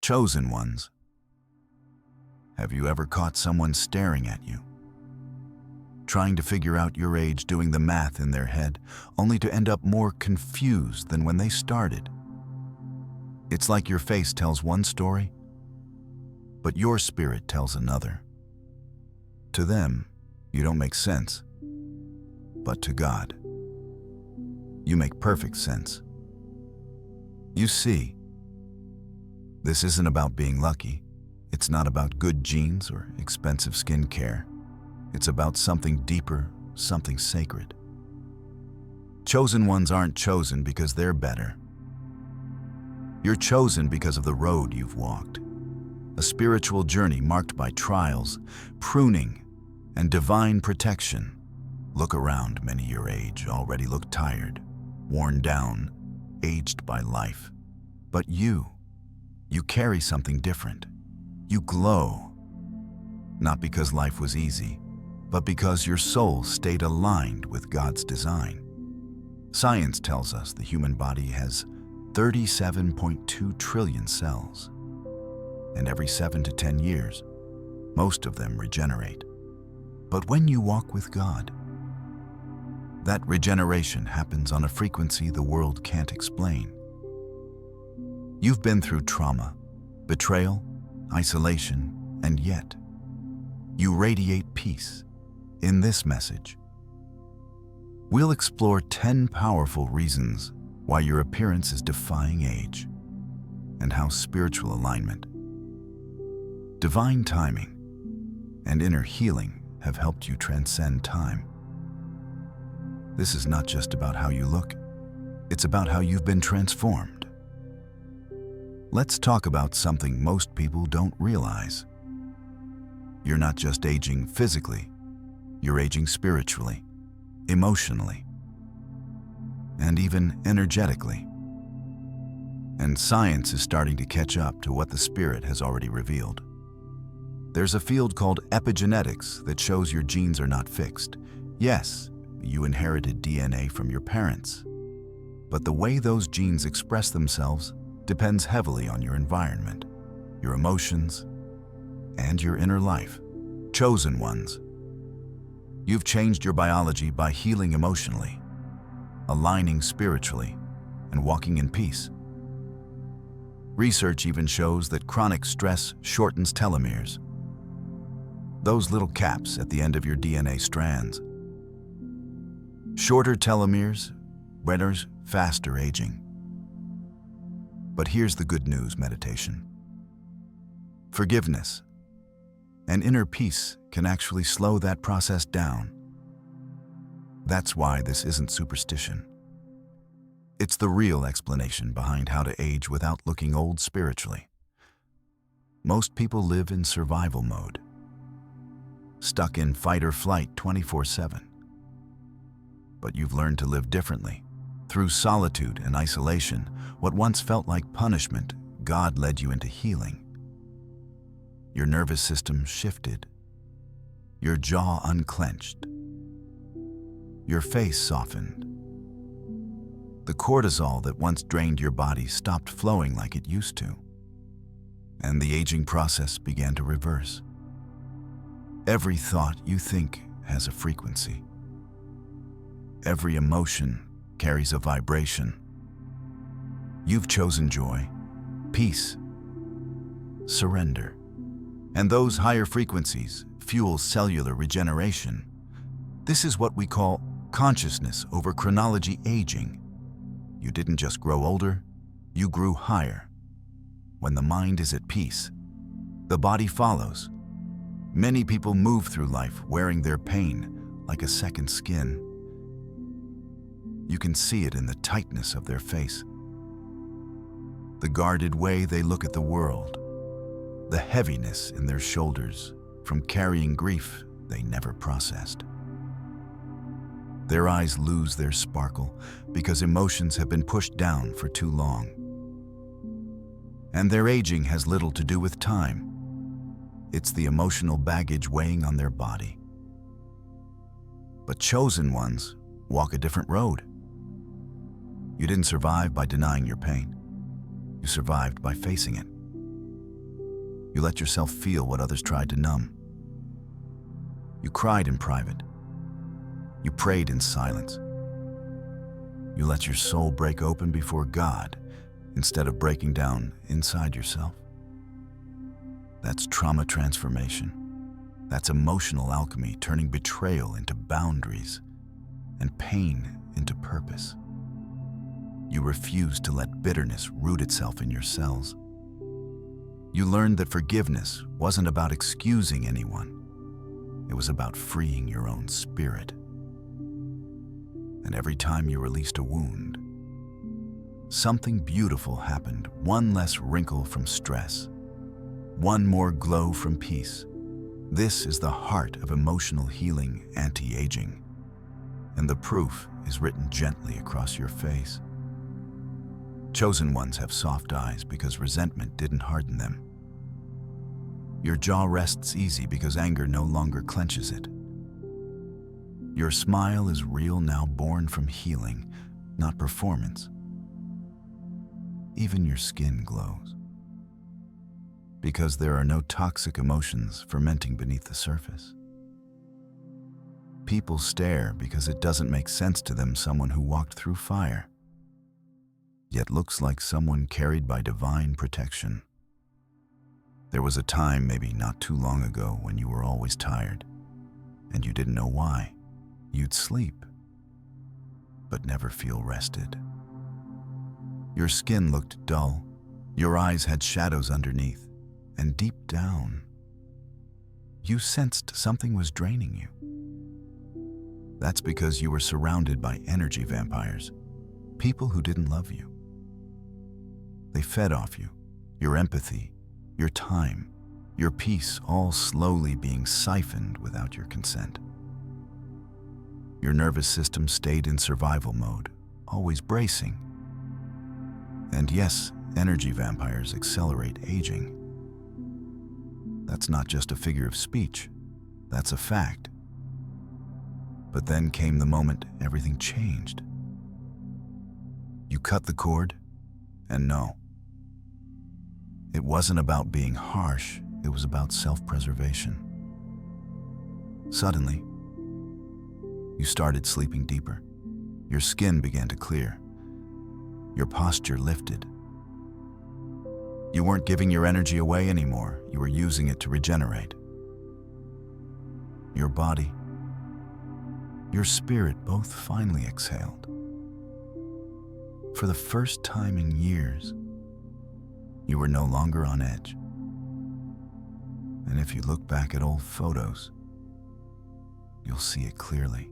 Chosen ones. Have you ever caught someone staring at you, trying to figure out your age, doing the math in their head, only to end up more confused than when they started? It's like your face tells one story, but your spirit tells another. To them, you don't make sense, but to God, you make perfect sense. You see, this isn't about being lucky. It's not about good genes or expensive skin care. It's about something deeper, something sacred. Chosen ones aren't chosen because they're better. You're chosen because of the road you've walked. A spiritual journey marked by trials, pruning, and divine protection. Look around, many your age already look tired, worn down, aged by life. But you carry something different. You glow, not because life was easy, but because your soul stayed aligned with God's design. Science tells us the human body has 37.2 trillion cells, and every 7 to 10 years, most of them regenerate. But when you walk with God, that regeneration happens on a frequency the world can't explain. You've been through trauma, betrayal, isolation, and yet you radiate peace. In this message, we'll explore 10 powerful reasons why your appearance is defying age, and how spiritual alignment, divine timing, and inner healing have helped you transcend time. This is not just about how you look, it's about how you've been transformed. Let's talk about something most people don't realize. You're not just aging physically, you're aging spiritually, emotionally, and even energetically. And science is starting to catch up to what the spirit has already revealed. There's a field called epigenetics that shows your genes are not fixed. Yes, you inherited DNA from your parents, but the way those genes express themselves depends heavily on your environment, your emotions, and your inner life. Chosen ones. You've changed your biology by healing emotionally, aligning spiritually, and walking in peace. Research even shows that chronic stress shortens telomeres, those little caps at the end of your DNA strands. Shorter telomeres renders faster aging. But here's the good news, meditation. Forgiveness and inner peace can actually slow that process down. That's why this isn't superstition. It's the real explanation behind how to age without looking old spiritually. Most people live in survival mode, stuck in fight or flight 24/7. But you've learned to live differently. Through solitude and isolation, what once felt like punishment, God led you into healing. Your nervous system shifted, your jaw unclenched, your face softened. The cortisol that once drained your body stopped flowing like it used to, and the aging process began to reverse. Every thought you think has a frequency. Every emotion carries a vibration. You've chosen joy, peace, surrender. And those higher frequencies fuel cellular regeneration. This is what we call consciousness over chronology aging. You didn't just grow older, you grew higher. When the mind is at peace, the body follows. Many people move through life wearing their pain like a second skin. You can see it in the tightness of their face, the guarded way they look at the world, the heaviness in their shoulders from carrying grief they never processed. Their eyes lose their sparkle because emotions have been pushed down for too long. And their aging has little to do with time. It's the emotional baggage weighing on their body. But chosen ones walk a different road. You didn't survive by denying your pain. You survived by facing it. You let yourself feel what others tried to numb. You cried in private. You prayed in silence. You let your soul break open before God instead of breaking down inside yourself. That's trauma transformation. That's emotional alchemy, turning betrayal into boundaries and pain into purpose. You refused to let bitterness root itself in your cells. You learned that forgiveness wasn't about excusing anyone. It was about freeing your own spirit. And every time you released a wound, something beautiful happened. One less wrinkle from stress, one more glow from peace. This is the heart of emotional healing, anti-aging. And the proof is written gently across your face. Chosen ones have soft eyes because resentment didn't harden them. Your jaw rests easy because anger no longer clenches it. Your smile is real now, born from healing, not performance. Even your skin glows. Because there are no toxic emotions fermenting beneath the surface. People stare because it doesn't make sense to them, someone who walked through fire, yet looks like someone carried by divine protection. There was a time, maybe not too long ago, when you were always tired, and you didn't know why. You'd sleep, but never feel rested. Your skin looked dull, your eyes had shadows underneath, and deep down, you sensed something was draining you. That's because you were surrounded by energy vampires, people who didn't love you. They fed off you, your empathy, your time, your peace, all slowly being siphoned without your consent. Your nervous system stayed in survival mode, always bracing. And yes, energy vampires accelerate aging. That's not just a figure of speech, that's a fact. But then came the moment everything changed. You cut the cord, and no. It wasn't about being harsh, it was about self-preservation. Suddenly, you started sleeping deeper. Your skin began to clear. Your posture lifted. You weren't giving your energy away anymore, you were using it to regenerate. Your body, your spirit both finally exhaled. For the first time in years, you were no longer on edge. And if you look back at old photos, you'll see it clearly.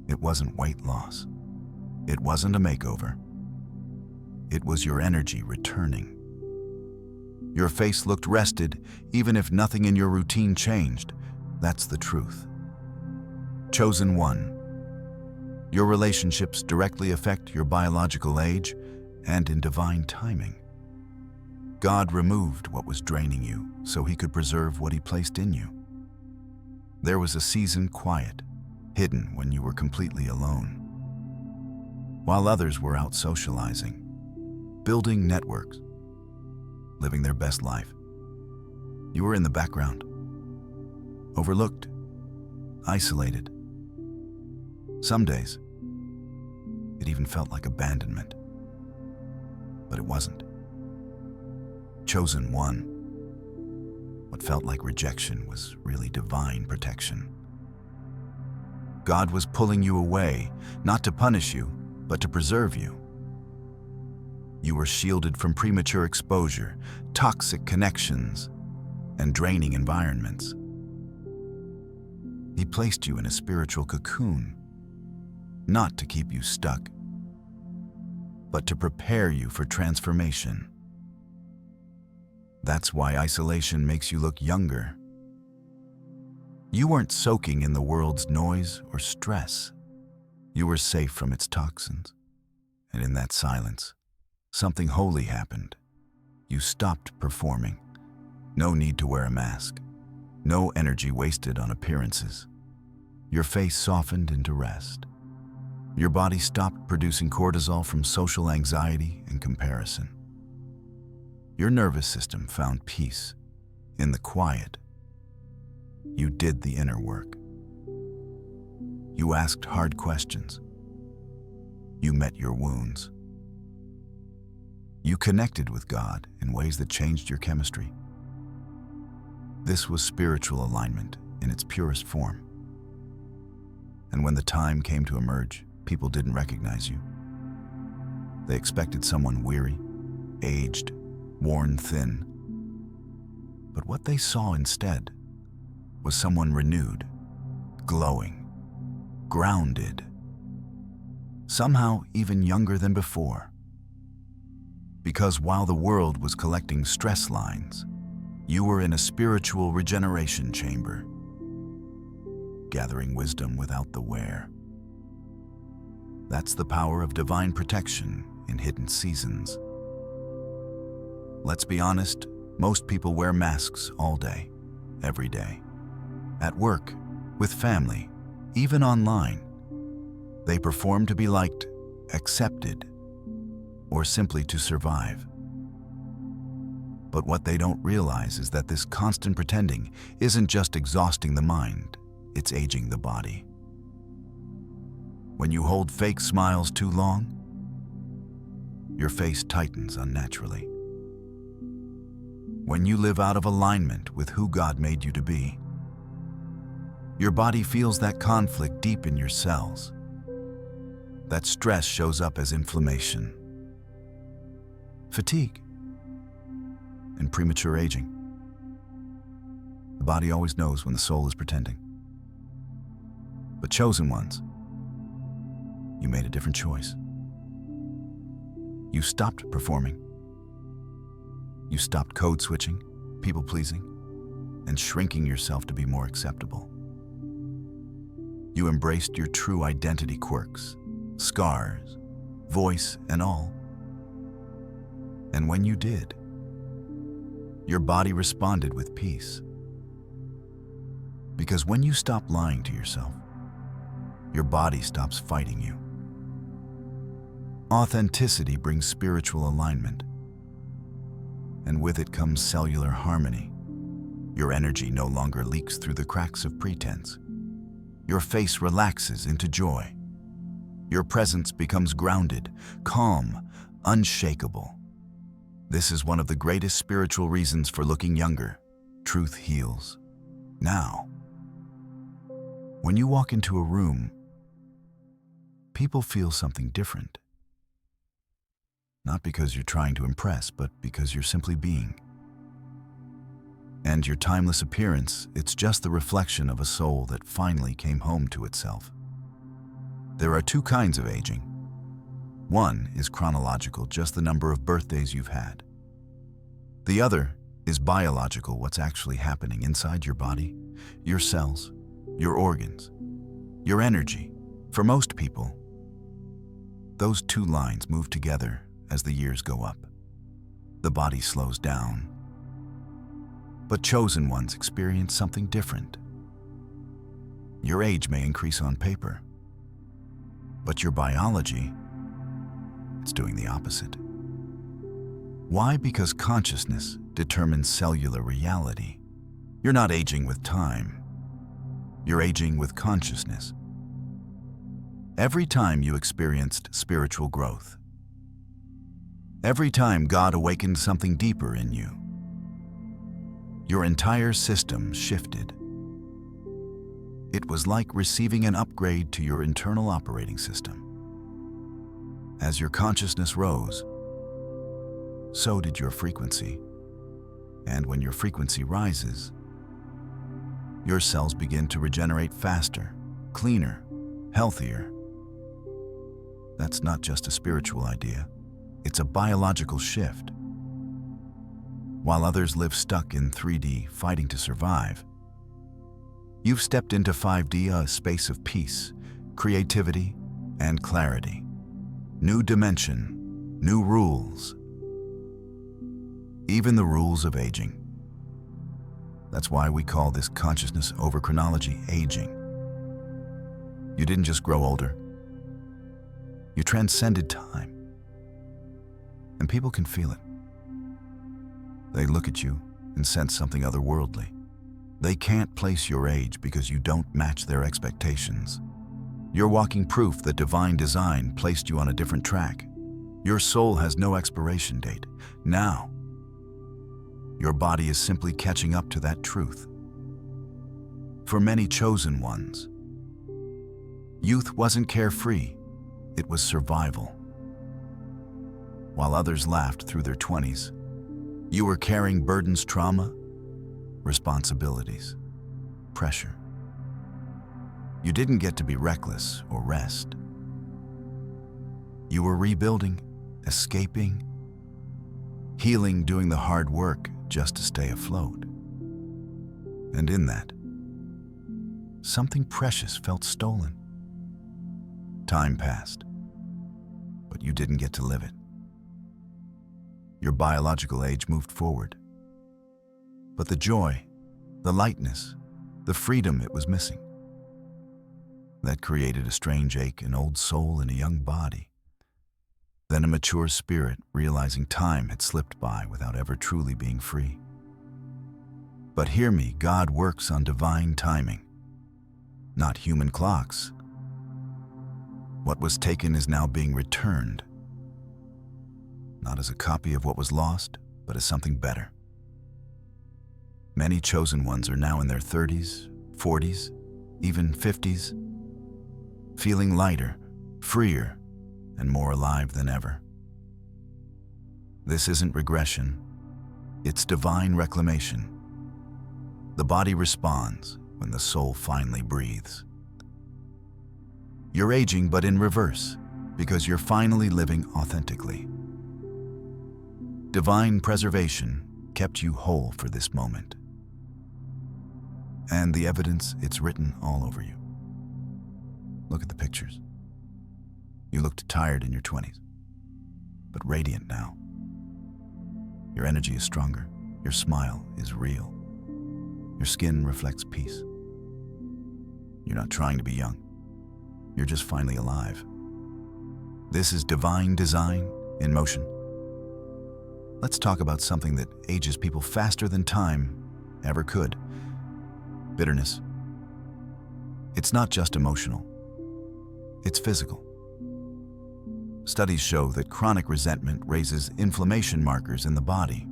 It wasn't weight loss. It wasn't a makeover. It was your energy returning. Your face looked rested, even if nothing in your routine changed. That's the truth. Chosen one. Your relationships directly affect your biological age and in divine timing. God removed what was draining you so he could preserve what he placed in you. There was a season quiet, hidden when you were completely alone. While others were out socializing, building networks, living their best life, you were in the background, overlooked, isolated. Some days, it even felt like abandonment. But it wasn't. Chosen one. What felt like rejection was really divine protection. God was pulling you away, not to punish you, but to preserve you. You were shielded from premature exposure, toxic connections, and draining environments. He placed you in a spiritual cocoon, not to keep you stuck, but to prepare you for transformation. That's why isolation makes you look younger. You weren't soaking in the world's noise or stress. You were safe from its toxins. And in that silence, something holy happened. You stopped performing. No need to wear a mask. No energy wasted on appearances. Your face softened into rest. Your body stopped producing cortisol from social anxiety and comparison. Your nervous system found peace in the quiet. You did the inner work. You asked hard questions. You met your wounds. You connected with God in ways that changed your chemistry. This was spiritual alignment in its purest form. And when the time came to emerge, people didn't recognize you. They expected someone weary, aged, worn thin. But what they saw instead was someone renewed, glowing, grounded, somehow even younger than before. Because while the world was collecting stress lines, you were in a spiritual regeneration chamber, gathering wisdom without the wear. That's the power of divine protection in hidden seasons. Let's be honest, most people wear masks all day, every day. At work, with family, even online. They perform to be liked, accepted, or simply to survive. But what they don't realize is that this constant pretending isn't just exhausting the mind, it's aging the body. When you hold fake smiles too long, your face tightens unnaturally. When you live out of alignment with who God made you to be, your body feels that conflict deep in your cells. That stress shows up as inflammation, fatigue, and premature aging. The body always knows when the soul is pretending. But chosen ones, you made a different choice. You stopped performing. You stopped code switching, people pleasing, and shrinking yourself to be more acceptable. You embraced your true identity quirks, scars, voice, and all. And when you did, your body responded with peace. Because when you stop lying to yourself, your body stops fighting you. Authenticity brings spiritual alignment, and with it comes cellular harmony. Your energy no longer leaks through the cracks of pretense. Your face relaxes into joy. Your presence becomes grounded, calm, unshakable. This is one of the greatest spiritual reasons for looking younger. Truth heals. Now, when you walk into a room, people feel something different. Not because you're trying to impress, but because you're simply being. And your timeless appearance, it's just the reflection of a soul that finally came home to itself. There are two kinds of aging. One is chronological, just the number of birthdays you've had. The other is biological, what's actually happening inside your body, your cells, your organs, your energy. For most people, those two lines move together as the years go up. The body slows down. But chosen ones experience something different. Your age may increase on paper, but your biology, it's doing the opposite. Why? Because consciousness determines cellular reality. You're not aging with time. You're aging with consciousness. Every time you experienced spiritual growth, every time God awakened something deeper in you, your entire system shifted. It was like receiving an upgrade to your internal operating system. As your consciousness rose, so did your frequency. And when your frequency rises, your cells begin to regenerate faster, cleaner, healthier. That's not just a spiritual idea, it's a biological shift. While others live stuck in 3D, fighting to survive, you've stepped into 5D, a space of peace, creativity, and clarity. New dimension, new rules. Even the rules of aging. That's why we call this consciousness over chronology aging. You didn't just grow older. You transcended time. And people can feel it. They look at you and sense something otherworldly. They can't place your age because you don't match their expectations. You're walking proof that divine design placed you on a different track. Your soul has no expiration date. Now, your body is simply catching up to that truth. For many chosen ones, youth wasn't carefree, it was survival. While others laughed through their 20s, you were carrying burdens, trauma, responsibilities, pressure. You didn't get to be reckless or rest. You were rebuilding, escaping, healing, doing the hard work just to stay afloat. And in that, something precious felt stolen. Time passed, but you didn't get to live it. Your biological age moved forward, but the joy, the lightness, the freedom it was missing. That created a strange ache, an old soul in a young body. Then a mature spirit realizing time had slipped by without ever truly being free. But hear me, God works on divine timing, not human clocks. What was taken is now being returned, not as a copy of what was lost, but as something better. Many chosen ones are now in their 30s, 40s, even 50s, feeling lighter, freer, and more alive than ever. This isn't regression, it's divine reclamation. The body responds when the soul finally breathes. You're aging, but in reverse, because you're finally living authentically. Divine preservation kept you whole for this moment. And the evidence, it's written all over you. Look at the pictures. You looked tired in your 20s, but radiant now. Your energy is stronger. Your smile is real. Your skin reflects peace. You're not trying to be young. You're just finally alive. This is divine design in motion. Let's talk about something that ages people faster than time ever could. Bitterness. It's not just emotional. It's physical. Studies show that chronic resentment raises inflammation markers in the body.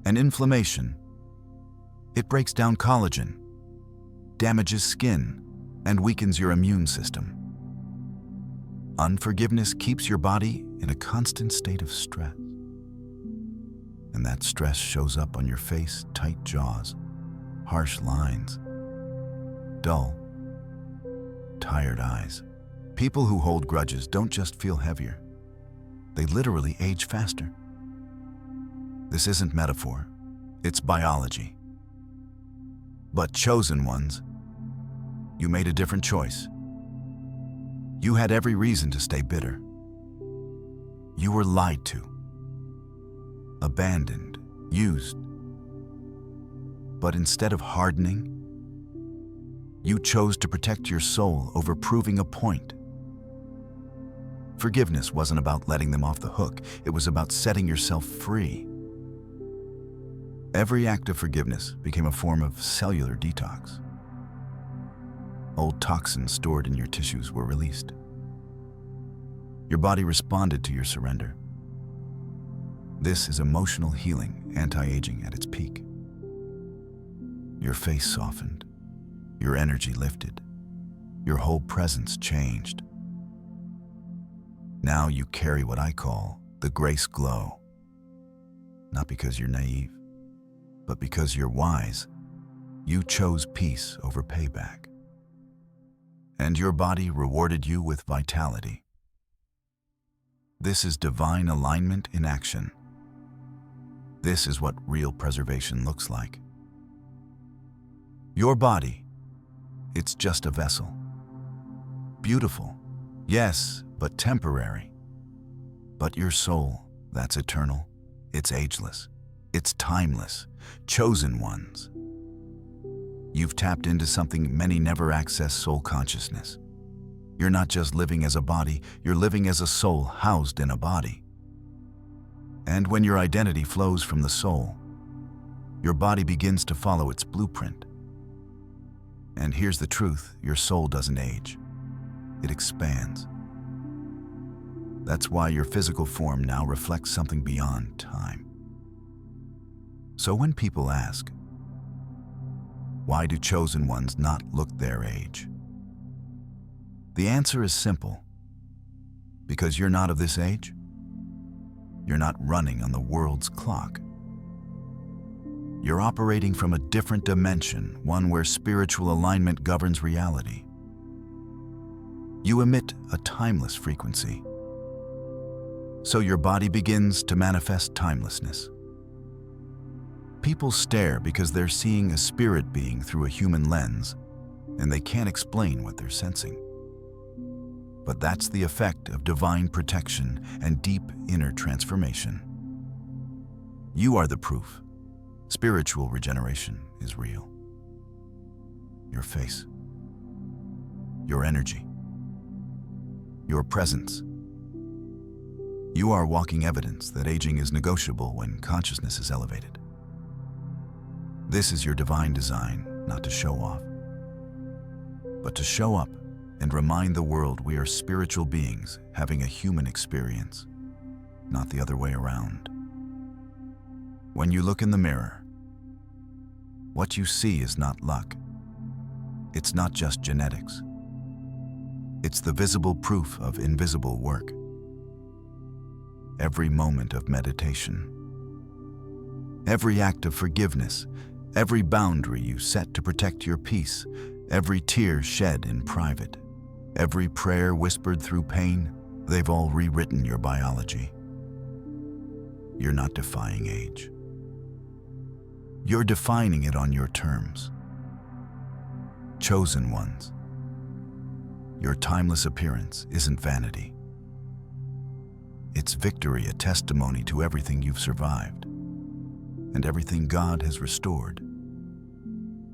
And inflammation, it breaks down collagen, damages skin, and weakens your immune system. Unforgiveness keeps your body in a constant state of stress. And that stress shows up on your face, tight jaws, harsh lines, dull, tired eyes. People who hold grudges don't just feel heavier, they literally age faster. This isn't metaphor, it's biology. But chosen ones, you made a different choice. You had every reason to stay bitter. You were lied to, abandoned, used. But instead of hardening, you chose to protect your soul over proving a point. Forgiveness wasn't about letting them off the hook, it was about setting yourself free. Every act of forgiveness became a form of cellular detox. Old toxins stored in your tissues were released. Your body responded to your surrender. This is emotional healing, anti-aging at its peak. Your face softened, your energy lifted, your whole presence changed. Now you carry what I call the grace glow. Not because you're naive, but because you're wise. You chose peace over payback. And your body rewarded you with vitality. This is divine alignment in action. This is what real preservation looks like. Your body, it's just a vessel. Beautiful, yes, but temporary. But your soul, that's eternal. It's ageless. It's timeless. Chosen ones. You've tapped into something many never access: soul consciousness. You're not just living as a body, you're living as a soul housed in a body. And when your identity flows from the soul, your body begins to follow its blueprint. And here's the truth, your soul doesn't age. It expands. That's why your physical form now reflects something beyond time. So when people ask, why do chosen ones not look their age? The answer is simple. Because you're not of this age. You're not running on the world's clock. You're operating from a different dimension, one where spiritual alignment governs reality. You emit a timeless frequency. So your body begins to manifest timelessness. People stare because they're seeing a spirit being through a human lens, and they can't explain what they're sensing. But that's the effect of divine protection and deep inner transformation. You are the proof. Spiritual regeneration is real. Your face, your energy, your presence. You are walking evidence that aging is negotiable when consciousness is elevated. This is your divine design, not to show off, but to show up and remind the world we are spiritual beings having a human experience, not the other way around. When you look in the mirror, what you see is not luck. It's not just genetics. It's the visible proof of invisible work. Every moment of meditation, every act of forgiveness, every boundary you set to protect your peace, every tear shed in private, every prayer whispered through pain, they've all rewritten your biology. You're not defying age. You're defining it on your terms. Chosen ones. Your timeless appearance isn't vanity. It's victory, a testimony to everything you've survived and everything God has restored.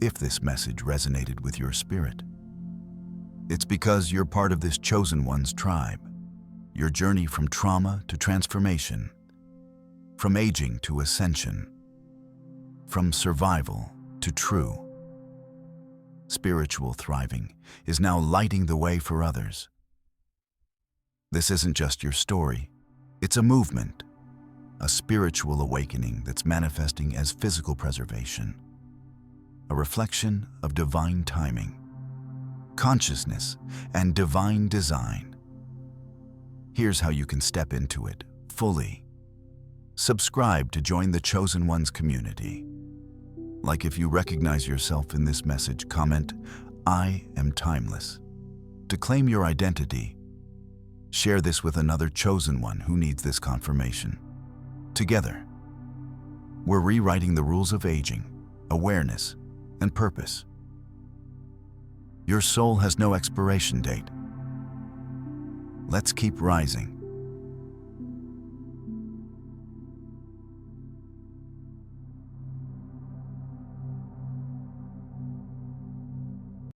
If this message resonated with your spirit, it's because you're part of this chosen one's tribe. Your journey from trauma to transformation, from aging to ascension, from survival to true. Spiritual thriving is now lighting the way for others. This isn't just your story, it's a movement, a spiritual awakening that's manifesting as physical preservation, a reflection of divine timing, consciousness, and divine design. Here's how you can step into it fully. Subscribe to join the Chosen Ones community. Like if you recognize yourself in this message, comment, "I am timeless." To claim your identity, share this with another chosen one who needs this confirmation. Together, we're rewriting the rules of aging, awareness, and purpose. Your soul has no expiration date. Let's keep rising.